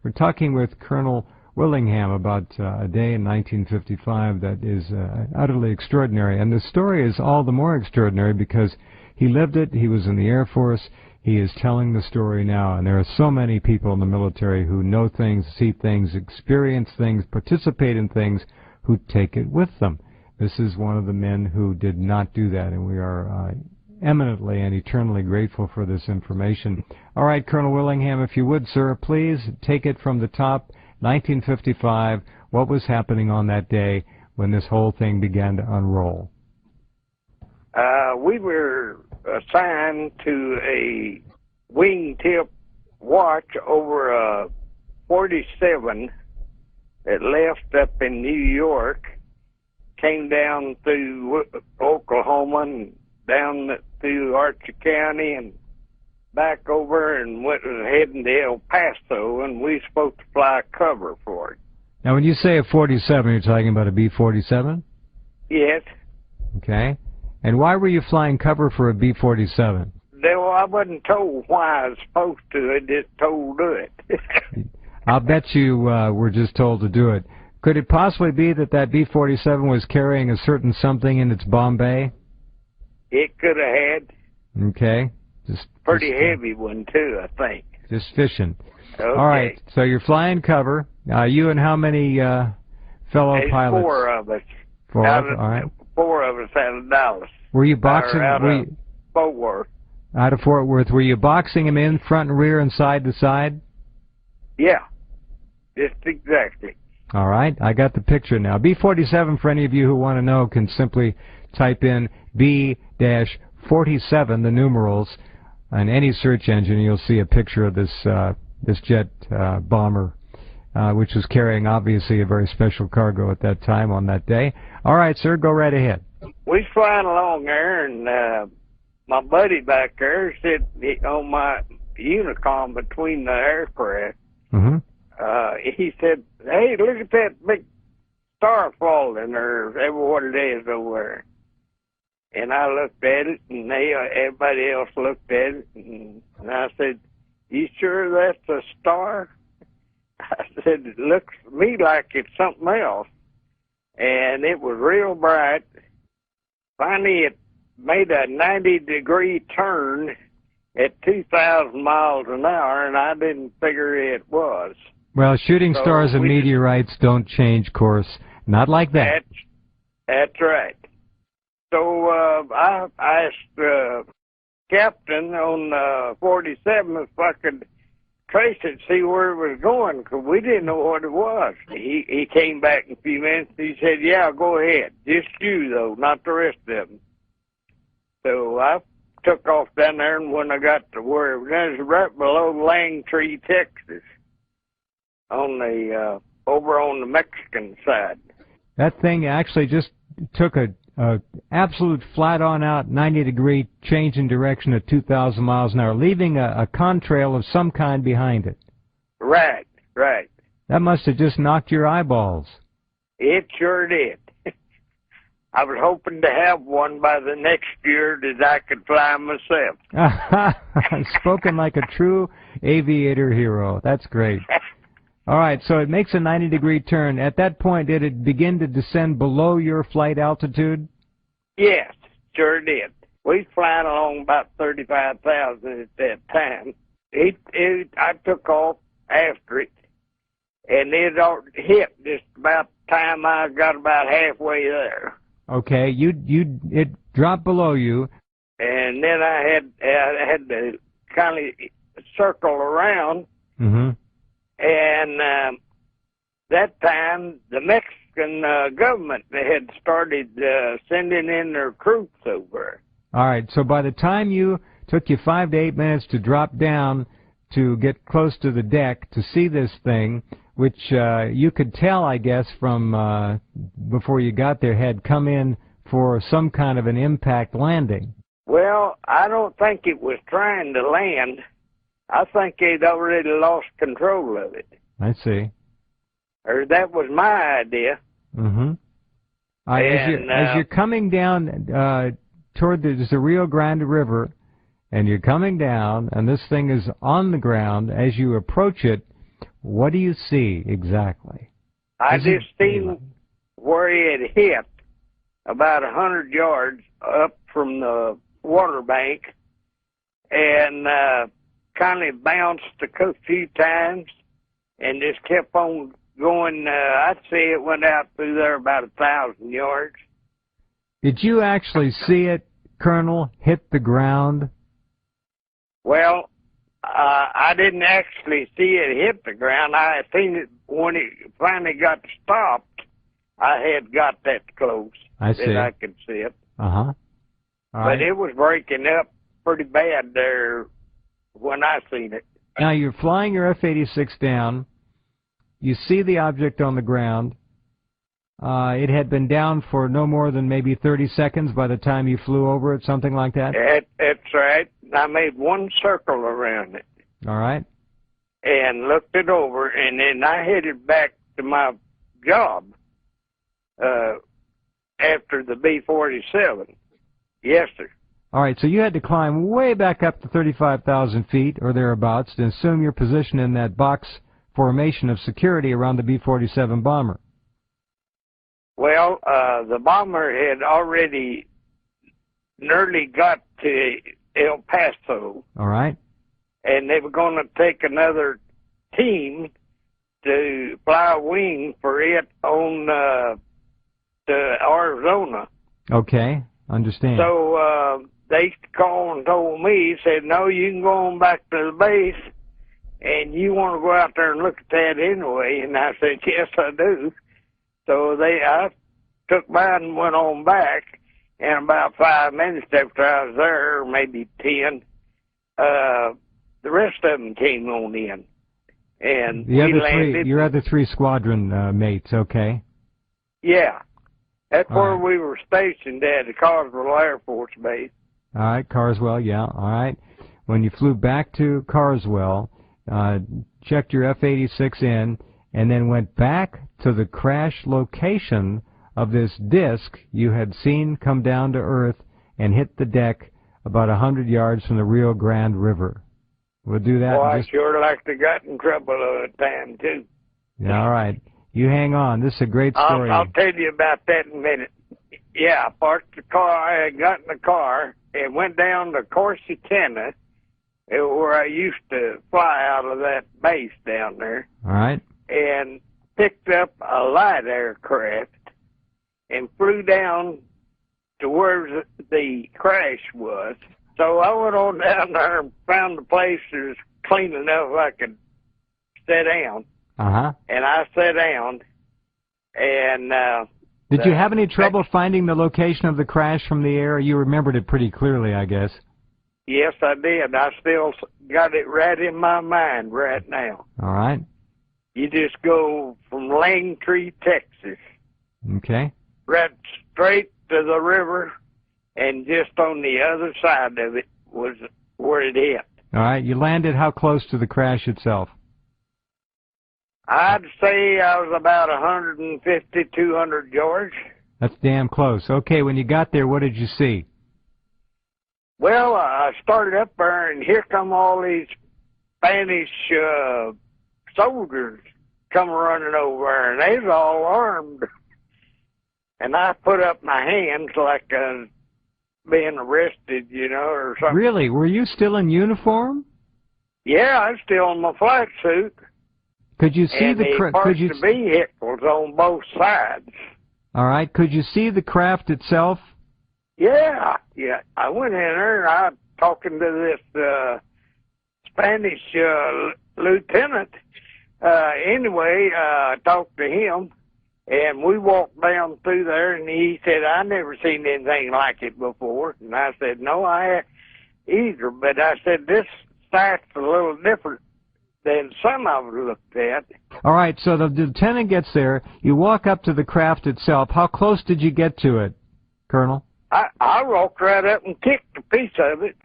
We're talking with Colonel Willingham about a day in 1955 that is utterly extraordinary. And the story is all the more extraordinary because he lived it, he was in the Air Force, he is telling the story now. And there are so many people in the military who know things, see things, experience things, participate in things, who take it with them. This is one of the men who did not do that, and we are eminently and eternally grateful for this information. All right, Colonel Willingham, if you would, sir, please take it from the top. 1955, what was happening on that day when this whole thing began to unroll? We were assigned to a wingtip watch over a 47 that left up in New York, came down through Oklahoma and down through Archer County and back over and went heading to El Paso, and we were supposed to fly cover for it. Now, when you say a 47, you're talking about a B-47? Yes. Okay. And why were you flying cover for a B-47? Well, I wasn't told why I was supposed to. I just told to do it. I'll bet you were just told to do it. Could it possibly be that that B-47 was carrying a certain something in its bomb bay? It could have had. Okay. Pretty heavy one, too, I think. Just fishing. Okay. All right. So you're flying cover. You and how many fellow pilots? Four of us. All right. Four of us out of Dallas. Were you boxing? Out of Fort Worth. Out of Fort Worth. Were you boxing them in front and rear and side to side? Yeah. Just exactly. All right. I got the picture now. B-47, for any of you who want to know, can simply type in B-47, the numerals, on any search engine. You'll see a picture of this this jet bomber, which was carrying, obviously, a very special cargo at that time on that day. All right, sir, go right ahead. We was flying along there, and my buddy back there said on my Unicom between the aircraft, he said, "Hey, look at that big star falling, or what it is over there." And I looked at it, and everybody else looked at it, and I said, "You sure that's a star?" I said, "It looks to me like it's something else." And it was real bright. Finally, it made a 90-degree turn at 2,000 miles an hour, and I didn't figure it was. Well, shooting stars and meteorites don't change course. Not like that. That's right. So I asked captain on 47 if I could trace it, see where it was going, because we didn't know what it was. He came back in a few minutes. He said, "Yeah, go ahead. Just you, though, not the rest of them." So I took off down there, and when I got to where it was right below Langtree, Texas, on the over on the Mexican side. That thing actually just took a absolute flat-on-out 90-degree change in direction at 2,000 miles an hour, leaving a contrail of some kind behind it. Right, right. That must have just knocked your eyeballs. It sure did. I was hoping to have one by the next year that I could fly myself. Spoken like a true aviator hero. That's great. All right, so it makes a 90-degree turn. At that point, did it begin to descend below your flight altitude? Yes, sure did. We was flying along about 35,000 at that time. I took off after it, and it hit just about the time I got about halfway there. Okay, it dropped below you. And then I had to kind of circle around. Mm-hmm. And that time, the Mexican government had started sending in their troops over. All right, so by the time took you 5 to 8 minutes to drop down to get close to the deck to see this thing, which you could tell, I guess, from before you got there, had come in for some kind of an impact landing. Well, I don't think it was trying to land. I think they'd already lost control of it. I see. Or that was my idea. Mm-hmm. As you're coming down toward the Rio Grande River, and you're coming down, and this thing is on the ground, as you approach it, What do you see exactly? I just seen where he had hit about 100 yards up from the water bank and kind of bounced a few times and just kept on going. I'd say it went out through there about 1,000 yards. Did you actually see it, Colonel, hit the ground? Well, I didn't actually see it hit the ground. I seen it when it finally got stopped. I had got that close that I could see it. Uh-huh. But it was breaking up pretty bad there when I seen it. Now, you're flying your F-86 down. You see the object on the ground. It had been down for no more than maybe 30 seconds by the time you flew over it, something like that? That's right. I made one circle around it. All right. And looked it over, and then I headed back to my job after the B-47. Yes, sir. All right, so you had to climb way back up to 35,000 feet or thereabouts to assume your position in that box formation of security around the B-47 bomber. Well, the bomber had already nearly got to El Paso. All right. And they were going to take another team to fly a wing for it on to Arizona. Okay, understand. So they called and told me, said, no, you can go on back to the base, and you want to go out there and look at that anyway. And I said, yes, I do. So I took mine and went on back, and about 5 minutes after I was there, maybe 10, the rest of them came on in. And we landed. Your other three squadron mates, okay? Yeah. That's where we were stationed at, the Carswell Air Force Base. All right, Carswell, yeah, all right. When you flew back to Carswell, checked your F-86 in, and then went back to the crash location of this disc you had seen come down to Earth and hit the deck about 100 yards from the Rio Grande River. We'll do that. Well, I sure like to got in trouble at a time, too. Yeah, all right. You hang on. This is a great story. I'll tell you about that in a minute. Yeah, I parked the car. I got in the car and went down to Corsicana, where I used to fly out of that base down there. All right. And picked up a light aircraft and flew down to where the crash was. So I went on down there and found a place that was clean enough I could sit down. Uh-huh. And I sat down, and... Did you have any trouble finding the location of the crash from the air? You remembered it pretty clearly, I guess. Yes, I did. I still got it right in my mind right now. All right. You just go from Langtree, Texas. Okay. Right straight to the river, and just on the other side of it was where it hit. All right. You landed how close to the crash itself? I'd say I was about 150, 200 yards. That's damn close. Okay, when you got there, what did you see? Well, I started up there, and here come all these Spanish soldiers come running over there, and they was all armed. And I put up my hands like being arrested, you know, or something. Really? Were you still in uniform? Yeah, I was still in my flight suit. Could you see the vehicles on both sides? All right. Could you see the craft itself? Yeah. I went in there and I was talking to this Spanish lieutenant. Anyway, I talked to him, and we walked down through there, and he said, I never seen anything like it before. And I said, no, I haven't either. But I said, this site's a little different than some I've looked at. All right, so the lieutenant gets there. You walk up to the craft itself. How close did you get to it, Colonel? I walked right up and kicked a piece of it.